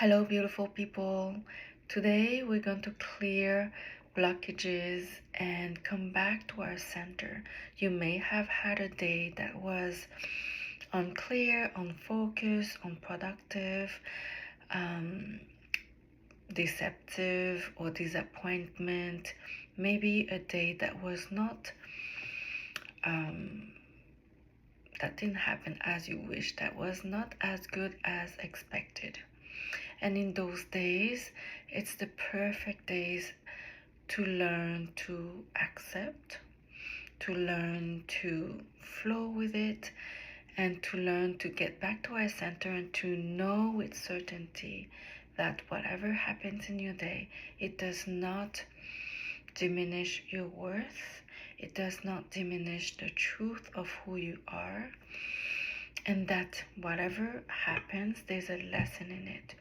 Hello, beautiful people. Today we're going to clear blockages and come back to our center. You may have had a day that was unclear, unfocused, unproductive, deceptive, or disappointment. Maybe a day that was not that didn't happen as you wish, that was not as good as expected. And in those days, it's the perfect days to learn to accept, to learn to flow with it, and to learn to get back to our center and to know with certainty that whatever happens in your day, it does not diminish your worth. It does not diminish the truth of who you are. And that whatever happens, there's a lesson in it.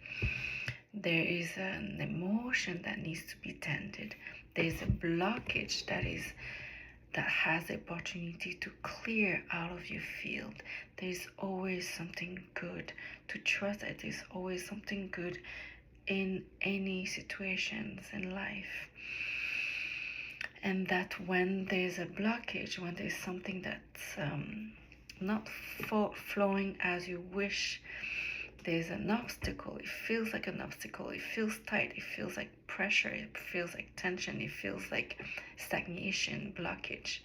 There is an emotion that needs to be tended. There's a blockage that has the opportunity to clear out of your field. There's always something good to trust that there's always something good in any situations in life. And that when there's a blockage, when there's something that's not flowing as you wish, there's an obstacle. It feels like an obstacle. It feels tight. It feels like pressure. It feels like tension. It feels like stagnation, blockage.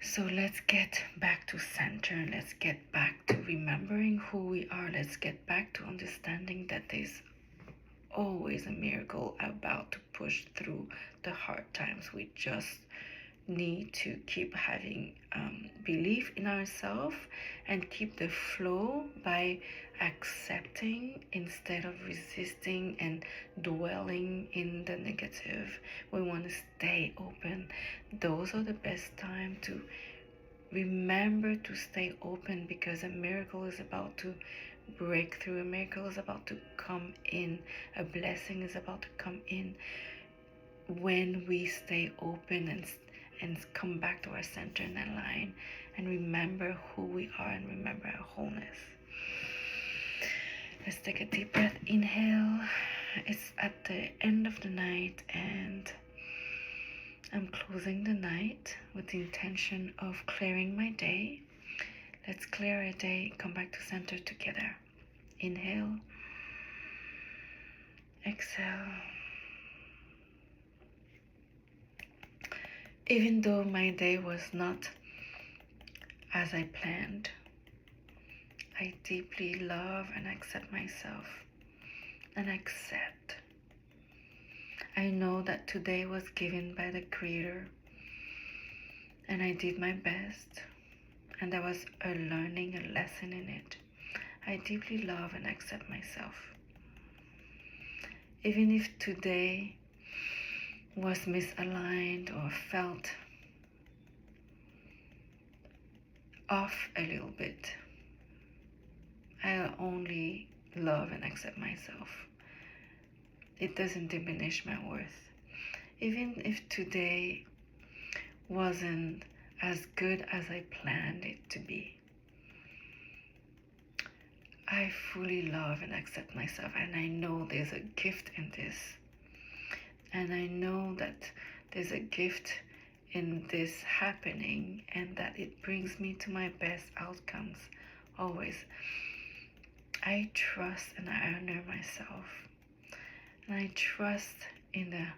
So let's get back to center. Let's get back to remembering who we are. Let's get back to understanding that there's always a miracle about to push through the hard times. We just need to keep having belief in ourselves and keep the flow by accepting instead of resisting and dwelling in the negative. We want to stay open. Those are the best time to remember to stay open, because a miracle is about to break through. A miracle is about to come in. A blessing is about to come in when we stay open and come back to our center and align and remember who we are and remember our wholeness. Let's take a deep breath. Inhale. It's at the end of the night and I'm closing the night with the intention of clearing my day. Let's clear our day, come back to center together. Inhale. Exhale. Even though my day was not as I planned, I deeply love and accept myself and accept. I know that today was given by the Creator and I did my best and there was a learning, a lesson in it. I deeply love and accept myself. Even if today was misaligned or felt off a little bit, I only love and accept myself. It doesn't diminish my worth. Even if today wasn't as good as I planned it to be, I fully love and accept myself, and I know there's a gift in this. And I know that there's a gift in this happening and that it brings me to my best outcomes always. I trust and I honor myself. And I trust in the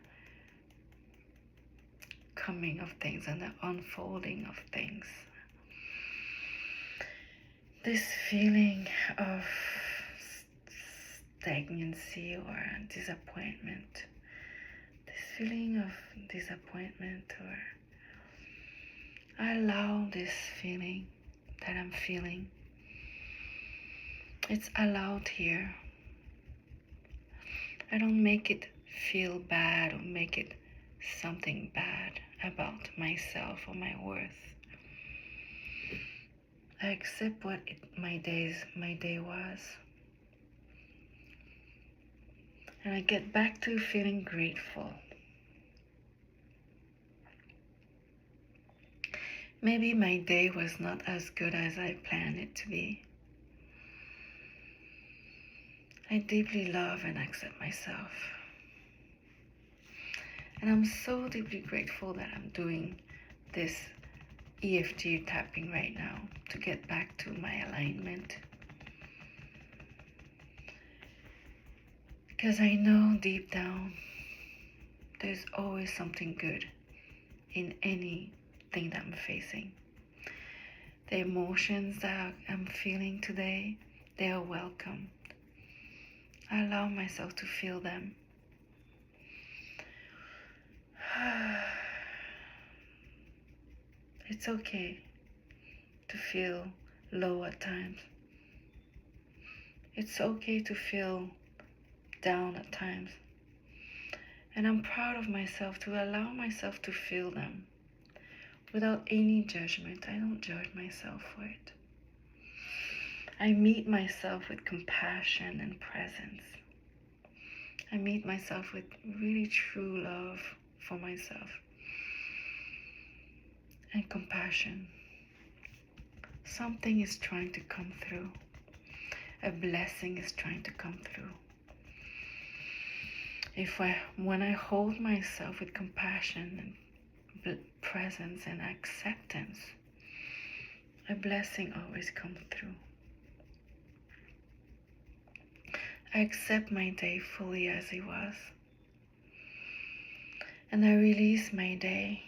coming of things and the unfolding of things. This feeling of stagnancy or disappointment, feeling of disappointment, or I allow this feeling that I'm feeling. It's allowed here. I don't make it feel bad or make it something bad about myself or my worth. I accept what my day was. And I get back to feeling grateful. Maybe my day was not as good as I planned it to be. I deeply love and accept myself. And I'm so deeply grateful that I'm doing this EFT tapping right now to get back to my alignment. Because I know deep down there's always something good in anything that I'm facing. The emotions that I'm feeling today, they are welcome. I allow myself to feel them. It's okay to feel low at times. It's okay to feel down at times. And I'm proud of myself to allow myself to feel them without any judgment. I don't judge myself for it. I meet myself with compassion and presence. I meet myself with really true love for myself and compassion. Something is trying to come through. A blessing is trying to come through. When I hold myself with compassion and presence and acceptance, a blessing always comes through. I accept my day fully as it was. And I release my day.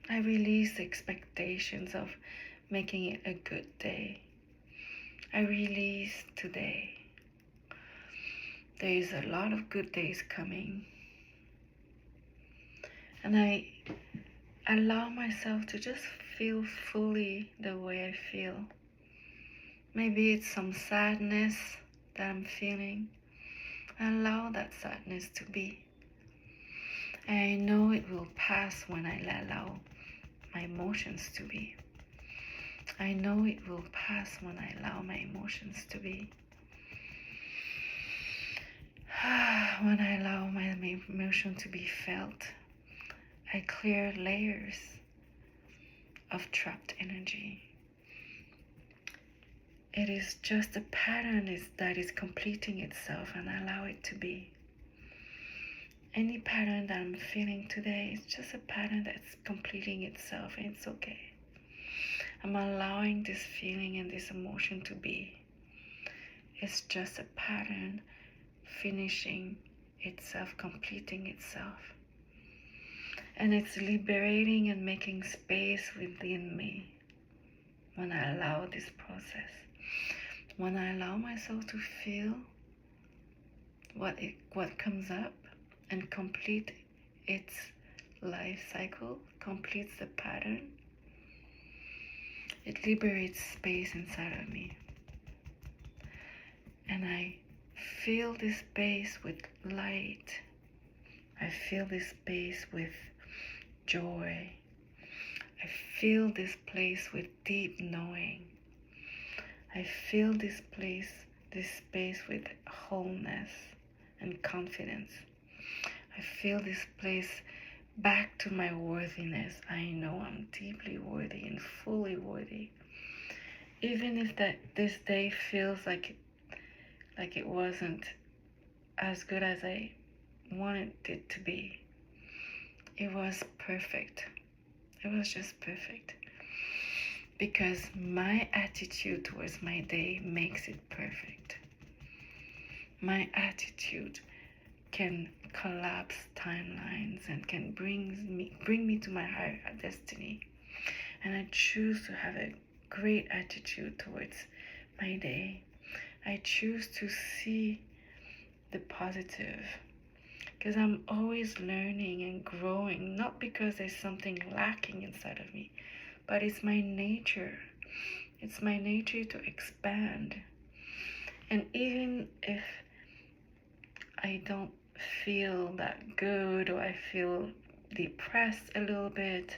I release the expectations of making it a good day. I release today. There is a lot of good days coming. And I allow myself to just feel fully the way I feel. Maybe it's some sadness that I'm feeling. I allow that sadness to be. And I know it will pass when I allow my emotions to be. I know it will pass when I allow my emotions to be. When I allow my emotion to be felt, I clear layers of trapped energy. It is just a pattern that is completing itself, and I allow it to be. Any pattern that I'm feeling today is just a pattern that's completing itself, and it's okay. I'm allowing this feeling and this emotion to be. It's just a pattern finishing itself, completing itself. And it's liberating and making space within me when I allow this process. When I allow myself to feel what comes up and complete its life cycle, completes the pattern, it liberates space inside of me. And I fill this space with light. I fill this space with joy. I fill this place with deep knowing. I fill this space with wholeness and confidence. I fill this place back to my worthiness. I know I'm deeply worthy and fully worthy. Even if this day feels like it wasn't as good as I wanted it to be. It was perfect. It was just perfect. Because my attitude towards my day makes it perfect. My attitude can collapse timelines and can bring me to my higher destiny. And I choose to have a great attitude towards my day. I choose to see the positive, because I'm always learning and growing, not because there's something lacking inside of me, but it's my nature. It's my nature to expand. And even if I don't feel that good, or I feel depressed a little bit,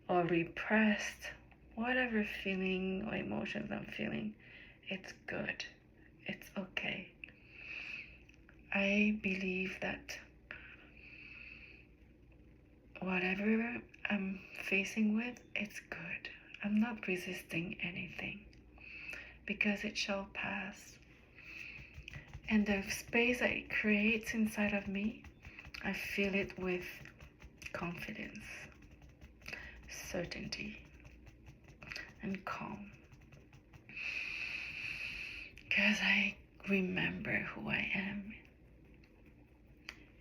or repressed, whatever feeling or emotions I'm feeling, it's good. It's okay. I believe that whatever I'm facing with, it's good. I'm not resisting anything, because it shall pass. And the space that it creates inside of me, I fill it with confidence, certainty, and calm. Because I remember who I am.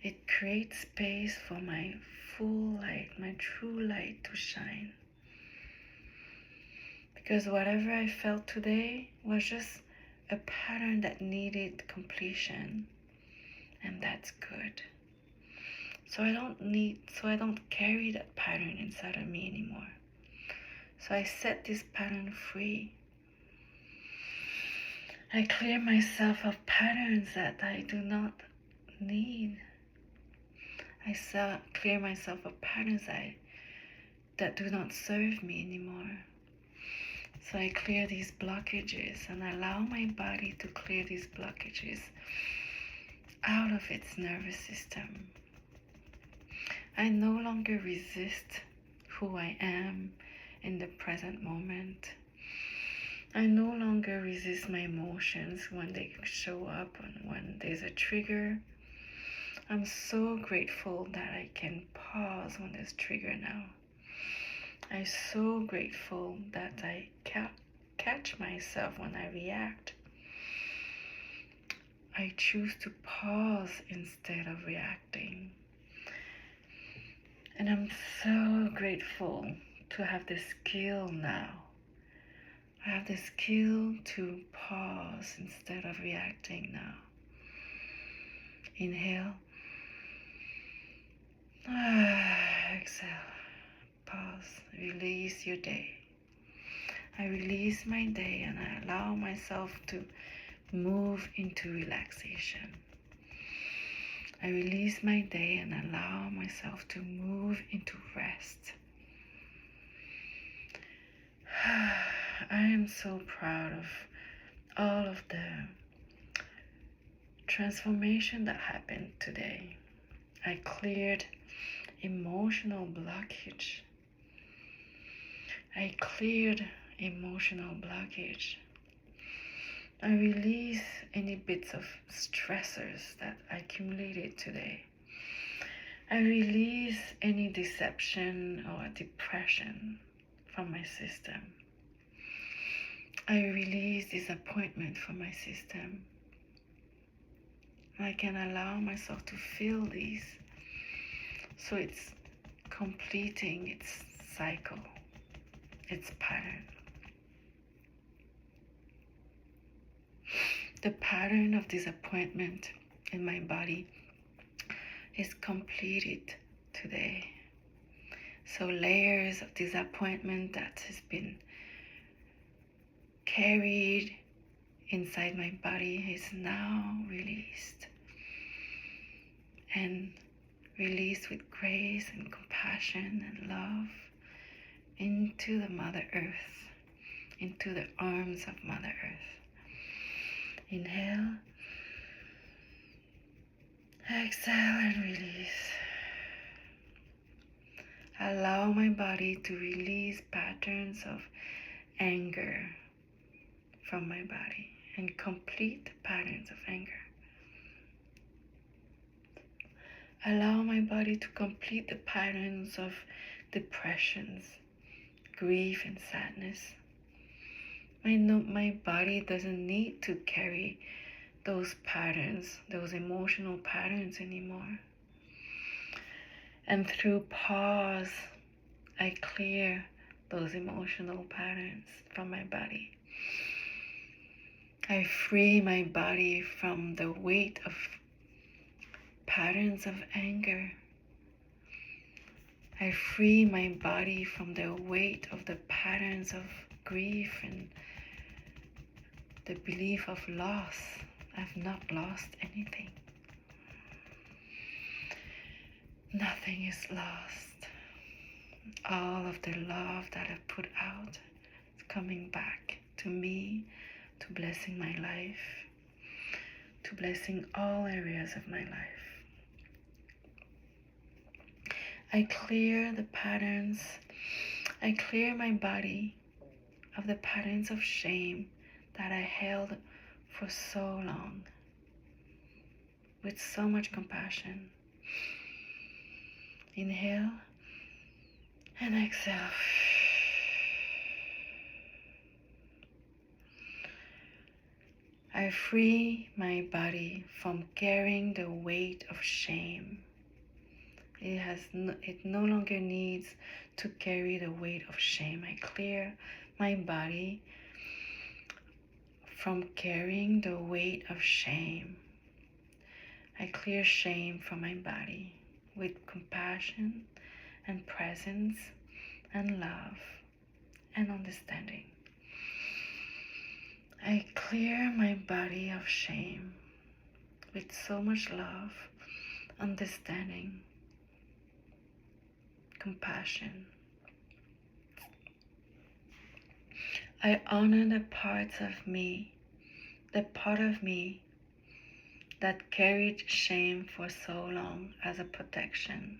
It creates space for my full light, my true light to shine. Because whatever I felt today was just a pattern that needed completion, and that's good. So I don't carry that pattern inside of me anymore. So I set this pattern free. I clear myself of patterns that I do not need. I clear myself of patterns that do not serve me anymore. So I clear these blockages and allow my body to clear these blockages out of its nervous system. I no longer resist who I am in the present moment. I no longer resist my emotions when they show up and when there's a trigger. I'm so grateful that I can pause when there's trigger now. I'm so grateful that I catch myself when I react. I choose to pause instead of reacting. And I'm so grateful to have the skill now. I have the skill to pause instead of reacting now. Inhale. Exhale. Pause. Release your day. I release my day and I allow myself to move into relaxation. I release my day and allow myself to move into rest. I am so proud of all of the transformation that happened today. I cleared emotional blockage. I cleared emotional blockage. I release any bits of stressors that accumulated today. I release any deception or depression from my system. I release disappointment from my system. I can allow myself to feel these so it's completing its cycle, its pattern. The pattern of disappointment in my body is completed today. So layers of disappointment that has been carried inside my body is now released. And released with grace and compassion and love into the Mother Earth, into the arms of Mother Earth. Inhale, exhale and release. Allow my body to release patterns of anger from my body and complete the patterns of anger. Allow my body to complete the patterns of depressions, grief and sadness. My body doesn't need to carry those patterns, those emotional patterns anymore. And through pause, I clear those emotional patterns from my body. I free my body from the weight of patterns of anger. I free my body from the weight of the patterns of grief and the belief of loss. I've not lost anything. Nothing is lost. All of the love that I've put out is coming back to me, to blessing my life, to blessing all areas of my life. I clear the patterns. I clear my body of the patterns of shame that I held for so long. with so much compassion. Inhale and exhale. I free my body from carrying the weight of shame. It no longer needs to carry the weight of shame. I clear my body from carrying the weight of shame. I clear shame from my body with compassion and presence and love and understanding. I clear my body of shame with so much love, understanding, compassion. I honor the parts of me, the part of me that carried shame for so long as a protection.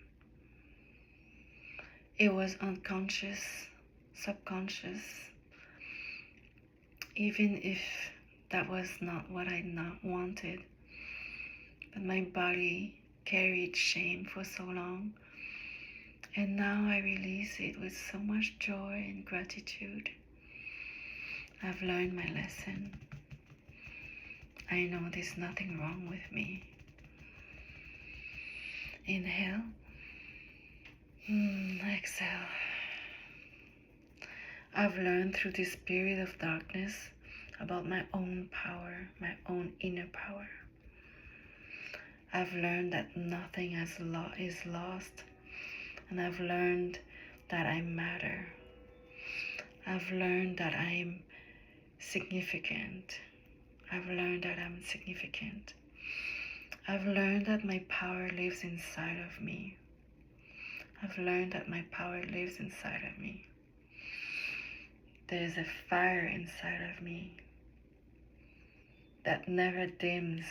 It was unconscious, subconscious, even if that was not what I not wanted. But my body carried shame for so long, and now I release it with so much joy and gratitude. I've learned my lesson. I know there's nothing wrong with me. Inhale, exhale. I've learned through this period of darkness about my own power, my own inner power. I've learned that nothing is lost, and I've learned that I matter. I've learned that I'm significant. I've learned that I'm significant. I've learned that my power lives inside of me. I've learned that my power lives inside of me. There is a fire inside of me that never dims.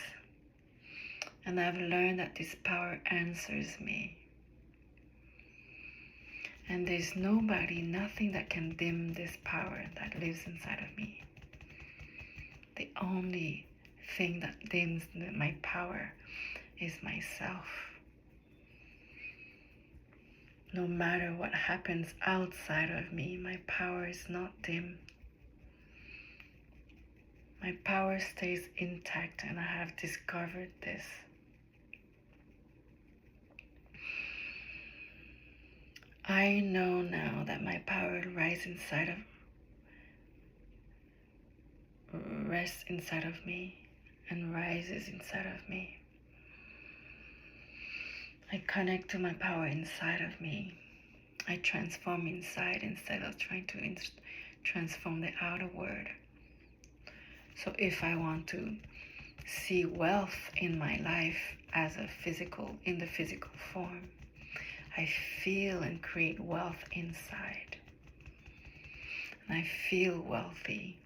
And I've learned that this power answers me. And there's nobody, nothing that can dim this power that lives inside of me. The only thing that dims my power is myself. No matter what happens outside of me, my power is not dim. My power stays intact, and I have discovered this. I know now that my power rests inside of me and rises inside of me. I connect to my power inside of me. I transform inside instead of trying to transform the outer world. So if I want to see wealth in my life in the physical form, I feel and create wealth inside. And I feel wealthy.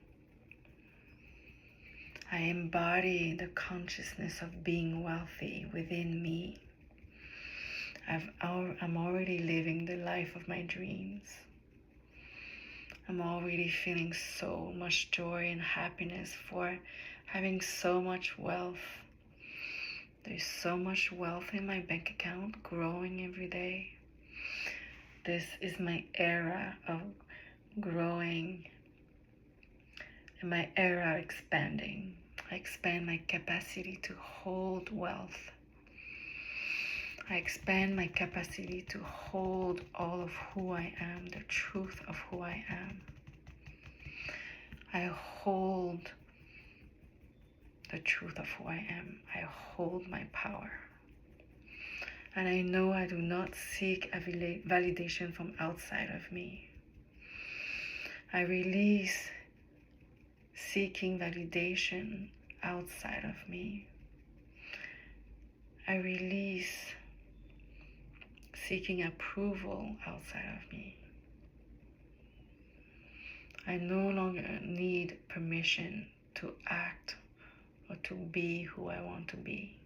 I embody the consciousness of being wealthy within me. I'm already living the life of my dreams. I'm already feeling so much joy and happiness for having so much wealth. There's so much wealth in my bank account, growing every day. This is my era of growing and my era expanding. I expand my capacity to hold wealth. I expand my capacity to hold all of who I am, the truth of who I am. I hold the truth of who I am. I hold my power. And I know I do not seek a validation from outside of me. I release seeking validation outside of me. I release seeking approval outside of me. I no longer need permission to act or to be who I want to be.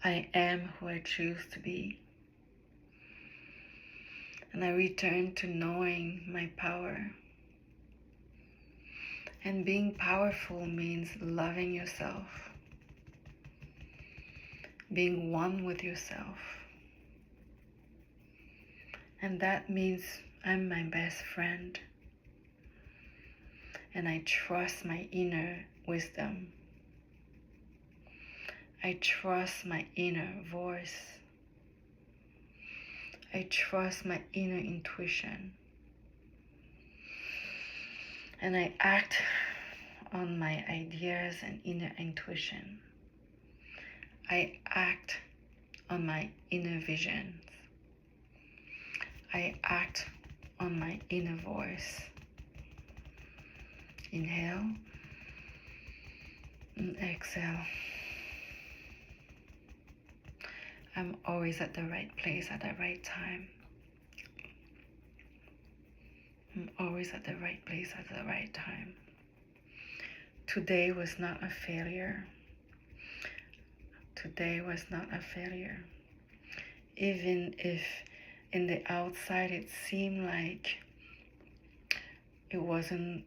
I am who I choose to be. And I return to knowing my power And being powerful means loving yourself, being one with yourself. And that means I'm my best friend, and I trust my inner wisdom. I trust my inner voice. I trust my inner intuition. And I act on my ideas and inner intuition. I act on my inner visions. I act on my inner voice. Inhale and exhale. I'm always at the right place at the right time. I'm always at the right place at the right time. Today was not a failure. Today was not a failure. Even if in the outside it seemed like it wasn't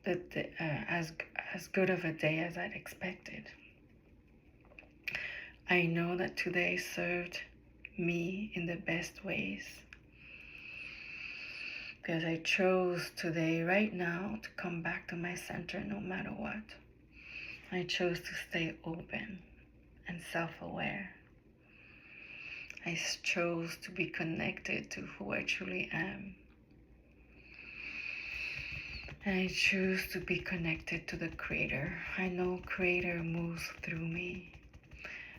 as good of a day as I'd expected. I know that today served me in the best ways, because I chose today, right now, to come back to my center no matter what. I chose to stay open and self-aware. I chose to be connected to who I truly am. And I choose to be connected to the Creator. I know Creator moves through me,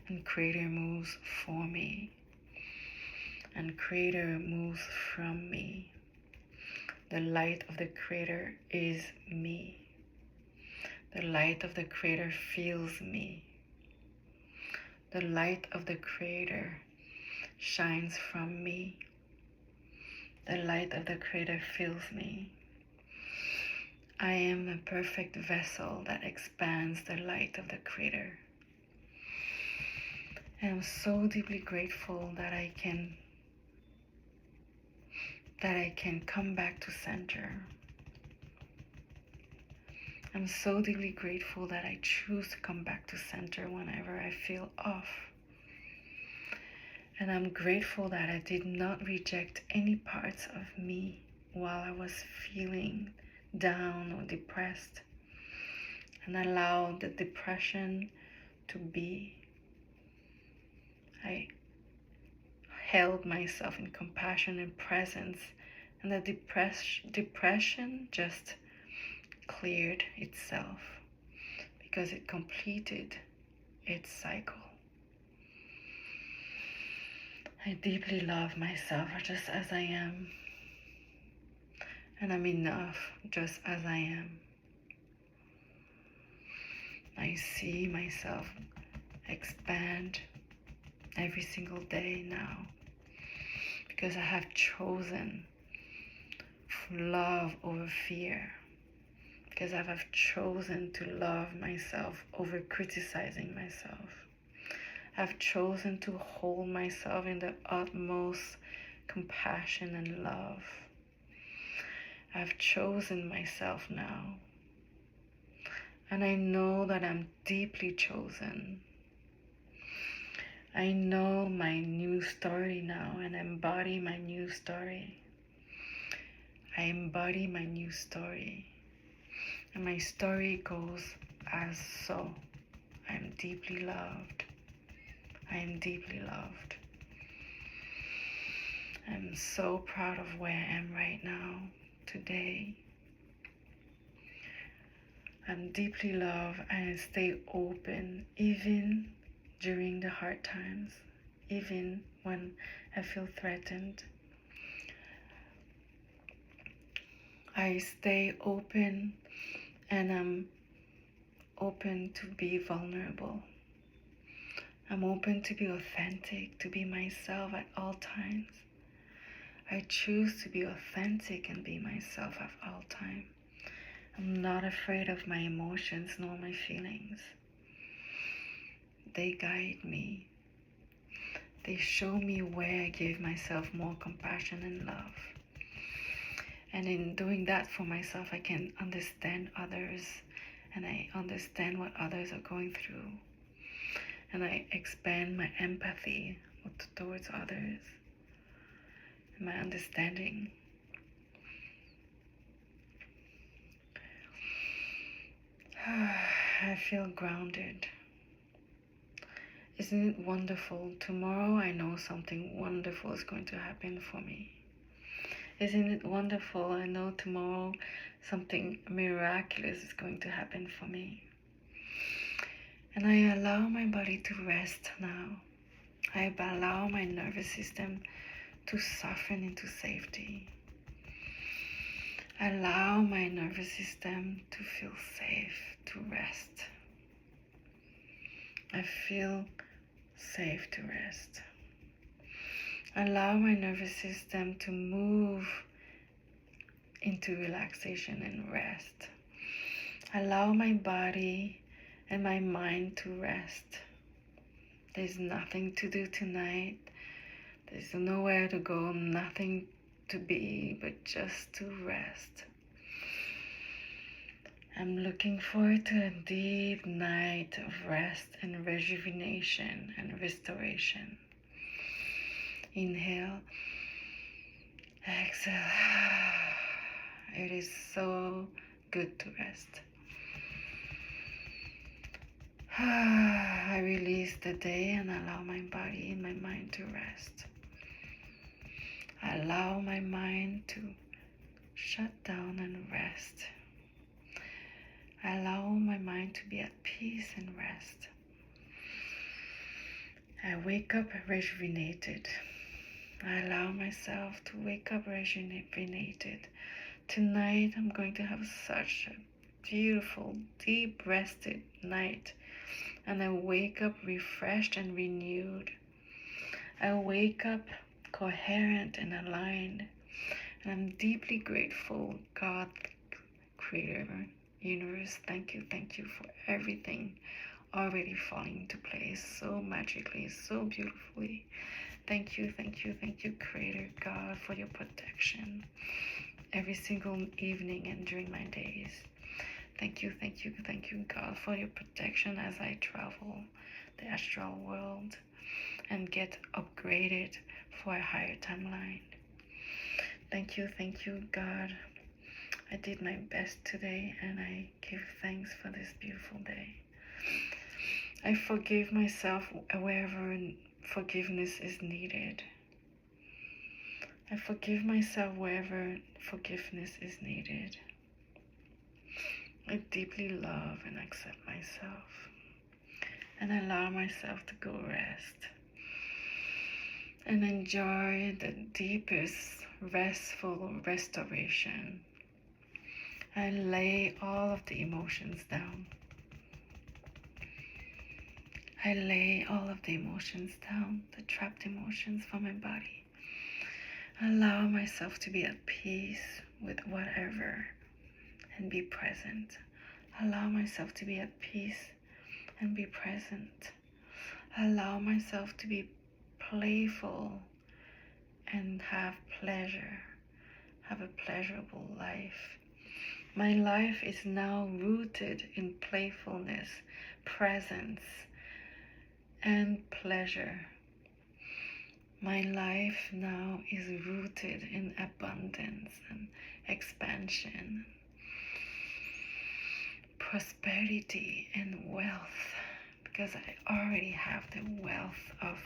and Creator moves for me, and Creator moves from me. The light of the Creator is me. The light of the Creator feels me. The light of the Creator shines from me. The light of the Creator fills me. I am a perfect vessel that expands the light of the Creator. I am so deeply grateful that I can come back to center. I'm so deeply grateful that I choose to come back to center whenever I feel off. And I'm grateful that I did not reject any parts of me while I was feeling down or depressed, and allowed the depression to be. I held myself in compassion and presence, and the depression just cleared itself because it completed its cycle. I deeply love myself just as I am, and I'm enough just as I am. I see myself expand every single day now, because I have chosen love over fear, because I have chosen to love myself over criticizing myself. I've chosen to hold myself in the utmost compassion and love. I've chosen myself now, and I know that I'm deeply chosen. I know my new story now and embody my new story. I embody my new story, and my story goes as so. I am deeply loved. I am deeply loved. I'm so proud of where I am right now, today. I'm deeply loved, and I stay open even during the hard times, even when I feel threatened. I stay open, and I'm open to be vulnerable. I'm open to be authentic, to be myself at all times. I choose to be authentic and be myself at all times. I'm not afraid of my emotions nor my feelings. They guide me. They show me where I give myself more compassion and love. And in doing that for myself, I can understand others, and I understand what others are going through. And I expand my empathy towards others, and my understanding. I feel grounded. Isn't it wonderful? Tomorrow I know something wonderful is going to happen for me. Isn't it wonderful? I know tomorrow something miraculous is going to happen for me. And I allow my body to rest now. I allow my nervous system to soften into safety. I allow my nervous system to feel safe, to rest. I feel safe to rest. I allow my nervous system to move into relaxation and rest. I allow my body and my mind to rest. There's nothing to do tonight. There's nowhere to go, nothing to be, but just to rest. I'm looking forward to a deep night of rest and rejuvenation and restoration. Inhale, exhale. It is so good to rest. I release the day and allow my body and my mind to rest. I allow my mind to shut down and rest. I allow my mind to be at peace and rest. I wake up rejuvenated. I allow myself to wake up rejuvenated. Tonight I'm going to have such a beautiful, deep rested night. And I wake up refreshed and renewed. I wake up coherent and aligned. And I'm deeply grateful, God, Creator, Universe. Thank you for everything already falling into place so magically, so beautifully. Thank you, Creator God, for your protection every single evening and during my days. Thank you, God, for your protection as I travel the astral world and get upgraded for a higher timeline. Thank you, God. I did my best today and I give thanks for this beautiful day. I forgive myself wherever forgiveness is needed. I forgive myself wherever forgiveness is needed. I deeply love and accept myself and allow myself to go rest and enjoy the deepest restful restoration. I lay all of the emotions down. I lay all of the emotions down, the trapped emotions from my body. Allow myself to be at peace with whatever and be present. Allow myself to be at peace and be present. Allow myself to be playful and have pleasure, have a pleasurable life. My life is now rooted in playfulness, presence, and pleasure. My life now is rooted in abundance and expansion, prosperity and wealth, because I already have the wealth of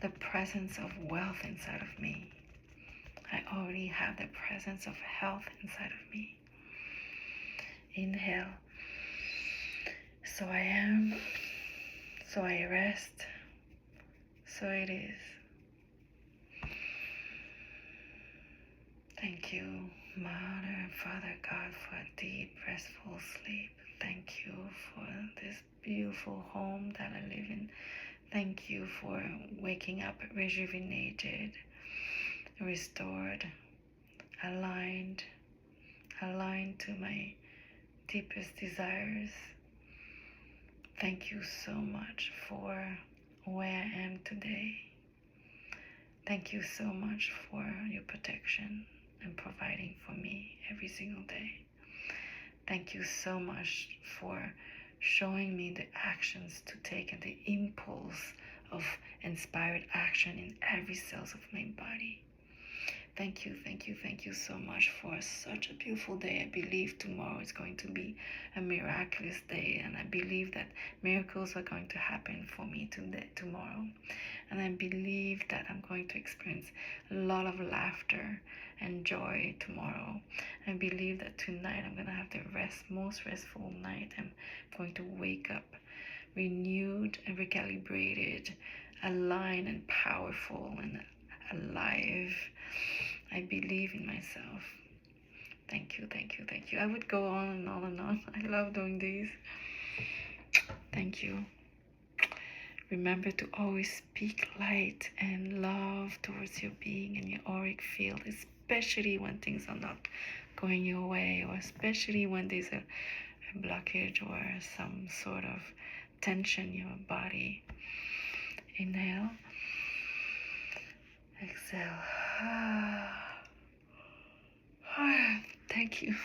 the presence of wealth inside of me. I already have the presence of health inside of me. Inhale. So I am, so I rest, so it is. Thank you, Mother and Father God, for a deep, restful sleep. Thank you for this beautiful home that I live in. Thank you for waking up rejuvenated, restored, aligned to my deepest desires. Thank you so much for where I am today. Thank you so much for your protection and providing for me every single day. Thank you so much for showing me the actions to take and the impulse of inspired action in every cells of my body. Thank you, thank you, thank you so much for such a beautiful day. I believe tomorrow is going to be a miraculous day, and I believe that miracles are going to happen for me tomorrow. And I believe that I'm going to experience a lot of laughter and joy tomorrow. I believe that tonight I'm going to have the most restful night. I'm going to wake up renewed and recalibrated, aligned and powerful and alive. I believe in myself. Thank you, thank you, thank you. I would go on and on and on. I love doing these. Thank you. Remember to always speak light and love towards your being and your auric field, especially when things are not going your way, or especially when there's a blockage or some sort of tension in your body. Inhale. Exhale. Thank you.